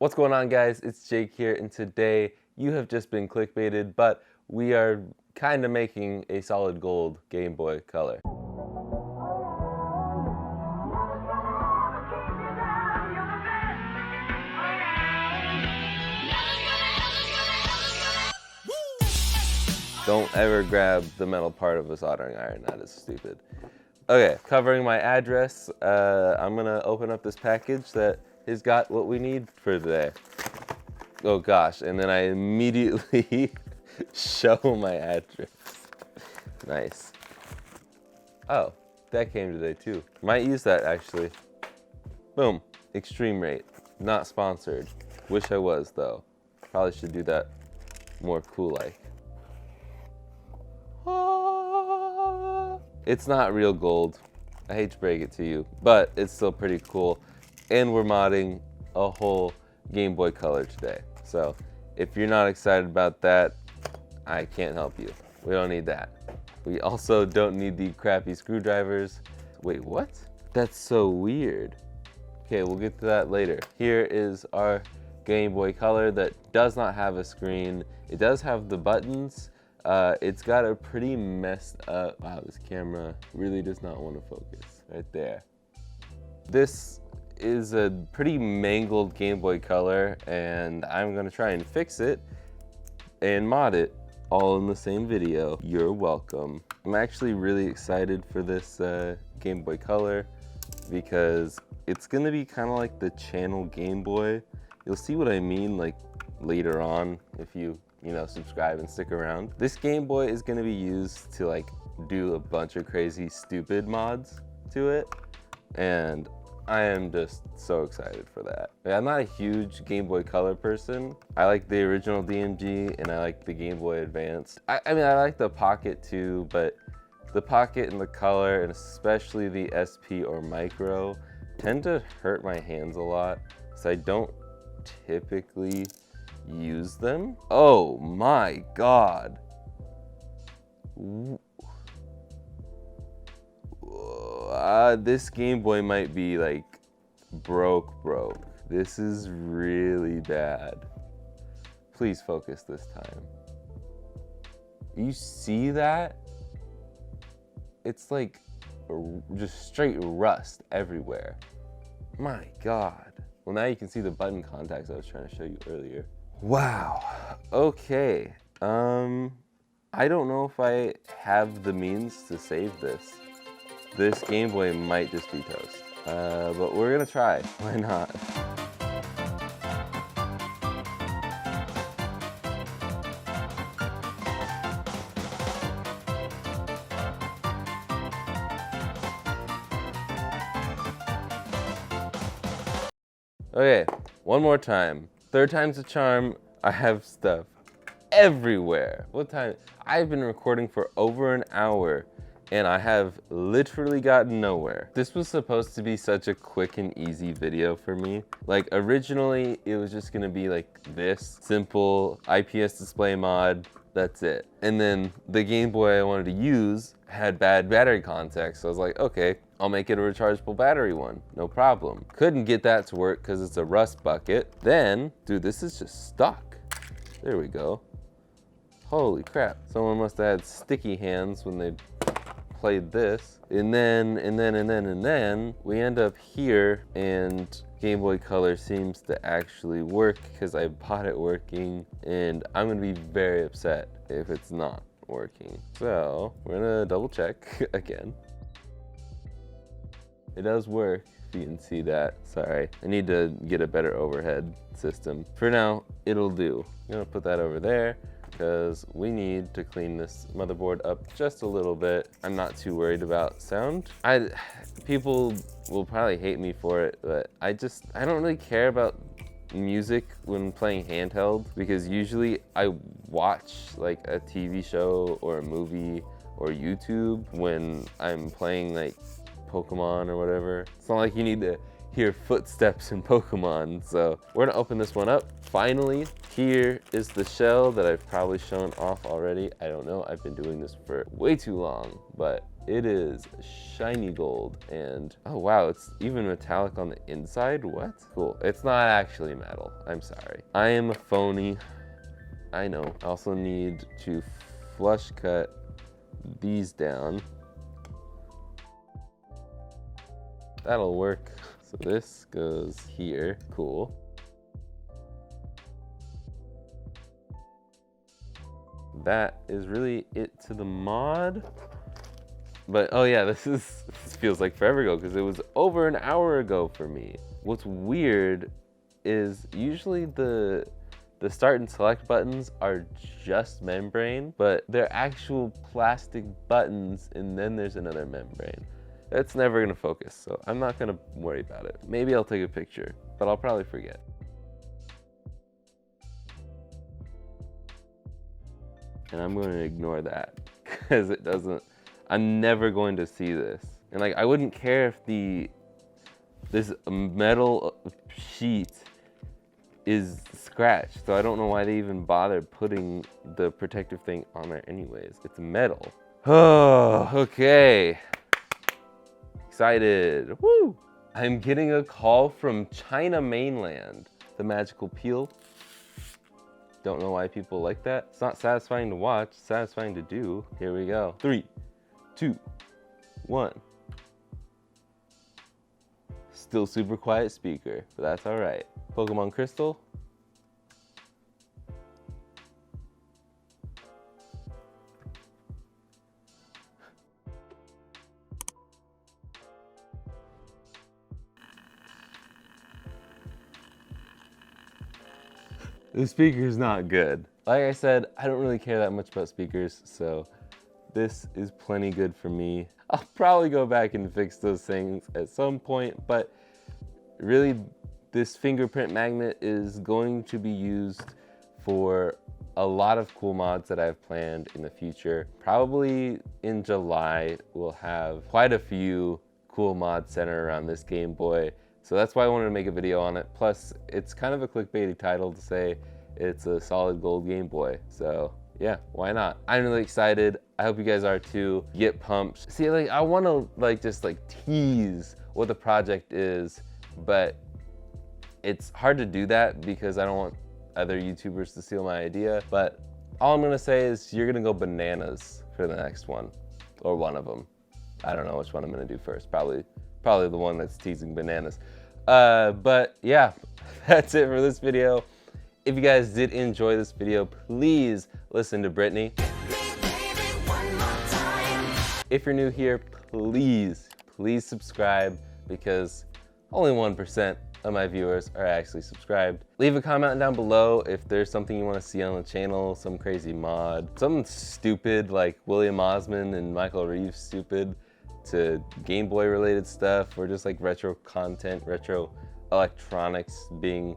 What's going on, guys? It's Jake here, and today you have just been clickbaited, but we are kind of making a solid gold Game Boy Color. Don't ever grab the metal part of a soldering iron, that is stupid. Okay, covering my address, I'm gonna open up this package that has got what we need for today. Oh gosh, and then I immediately show my address. Nice. Oh, that came today too. Might use that actually. Boom, extreme rate, not sponsored. Wish I was though. Probably should do that more cool like. It's not real gold. I hate to break it to you, but it's still pretty cool. And we're modding a whole Game Boy Color today. So if you're not excited about that, I can't help you. We don't need that. We also don't need the crappy screwdrivers. Wait, what? That's so weird. Okay, we'll get to that later. Here is our Game Boy Color that does not have a screen. It does have the buttons. It's got a pretty messed up, wow, this camera really does not want to focus, right there. This is a pretty mangled Game Boy Color, and I'm gonna try and fix it and mod it all in the same video. You're welcome. I'm actually really excited for this Game Boy Color because it's gonna be kind of like the channel Game Boy. You'll see what I mean like later on if you subscribe and stick around. This Game Boy is gonna be used to like do a bunch of crazy stupid mods to it, and I am just so excited for that. I'm not a huge Game Boy Color person. I like the original DMG and I like the Game Boy Advance. I mean, I like the Pocket too, but the Pocket and the Color, and especially the SP or Micro, tend to hurt my hands a lot, so I don't typically use them. Oh my god. This Game Boy might be like broke. This is really bad. Please focus this time. You see that? It's like just straight rust everywhere. My god. Well, now you can see the button contacts I was trying to show you earlier. Wow, okay. I don't know if I have the means to save this. This Game Boy might just be toast, but we're gonna try, why not? Okay, one more time. Third time's a charm. I have stuff everywhere. What time? I've been recording for over an hour and I have literally gotten nowhere. This was supposed to be such a quick and easy video for me. Like originally it was just gonna be like this simple IPS display mod, that's it. And then the Game Boy I wanted to use had bad battery contacts, so I was like, okay, I'll make it a rechargeable battery one, no problem. Couldn't get that to work because it's a rust bucket. Then, dude, this is just stuck. There we go. Holy crap. Someone must have had sticky hands when they played this. And then we end up here, and Game Boy Color seems to actually work because I bought it working, and I'm gonna be very upset if it's not working. So we're gonna double check again. It does work, if you can see that. Sorry, I need to get a better overhead system. For now, it'll do. I'm gonna put that over there because we need to clean this motherboard up just a little bit. I'm not too worried about sound. People will probably hate me for it, but I don't really care about music when playing handheld, because usually I watch like a TV show or a movie or YouTube when I'm playing like Pokemon or whatever. It's not like you need to hear footsteps in Pokemon. So we're gonna open this one up. Finally, here is the shell that I've probably shown off already. I don't know, I've been doing this for way too long, but It is shiny gold, and oh wow, it's even metallic on the inside. What? Cool. It's not actually metal. I'm sorry. I am a phony. I know. I also need to flush cut these down. That'll work. So this goes here. Cool. That is really it to the mod. But oh yeah, this feels like forever ago because it was over an hour ago for me. What's weird is usually the start and select buttons are just membrane, but they're actual plastic buttons, and then there's another membrane. That's never gonna focus, so I'm not gonna worry about it. Maybe I'll take a picture, but I'll probably forget. And I'm going to ignore that because it doesn't, I'm never going to see this. And like, I wouldn't care if this metal sheet is scratched, so I don't know why they even bothered putting the protective thing on there anyways. It's metal. Oh, okay. Excited, woo! I'm getting a call from China mainland. The magical peel. Don't know why people like that. It's not satisfying to watch, it's satisfying to do. Here we go. 3, 2, 1. Still super quiet speaker, but that's all right. Pokemon Crystal. The speaker's not good. Like I said, I don't really care that much about speakers, so this is plenty good for me. I'll probably go back and fix those things at some point, but really this fingerprint magnet is going to be used for a lot of cool mods that I have planned in the future. Probably in July, we'll have quite a few cool mods centered around this Game Boy. So that's why I wanted to make a video on it. Plus, it's kind of a clickbaity title to say it's a solid gold Game Boy. So yeah, why not? I'm really excited. I hope you guys are too. Get pumped. See, like, I want to just tease what the project is, but it's hard to do that because I don't want other YouTubers to steal my idea. But all I'm gonna say is you're gonna go bananas for the next one, or one of them. I don't know which one I'm gonna do first. Probably the one that's teasing bananas. But yeah, that's it for this video. If you guys did enjoy this video, please listen to Brittany. If you're new here, please subscribe, because only 1% of my viewers are actually subscribed. Leave a comment down below if there's something you want to see on the channel, some crazy mod, something stupid like William Osmond and Michael Reeves stupid, to Game Boy related stuff, or just like retro content, retro electronics being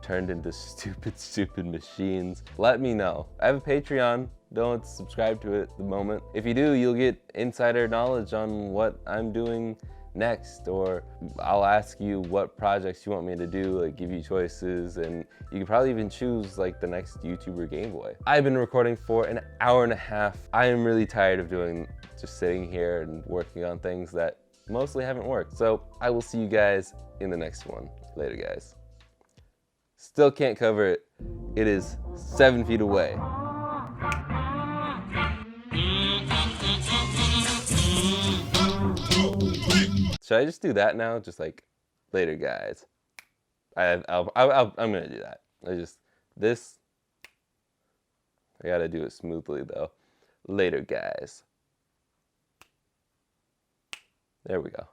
turned into stupid machines. Let me know. I have a Patreon. Don't subscribe to it at the moment. If you do, you'll get insider knowledge on what I'm doing next, or I'll ask you what projects you want me to do, like give you choices, and you can probably even choose like the next YouTuber Game Boy. I've been recording for an hour and a half. I am really tired of just sitting here and working on things that mostly haven't worked. So I will see you guys in the next one. Later, guys. Still can't cover it. It is 7 feet away. Should I just do that now? Just like, later, guys. I'm gonna do that. I gotta do it smoothly though. Later, guys. There we go.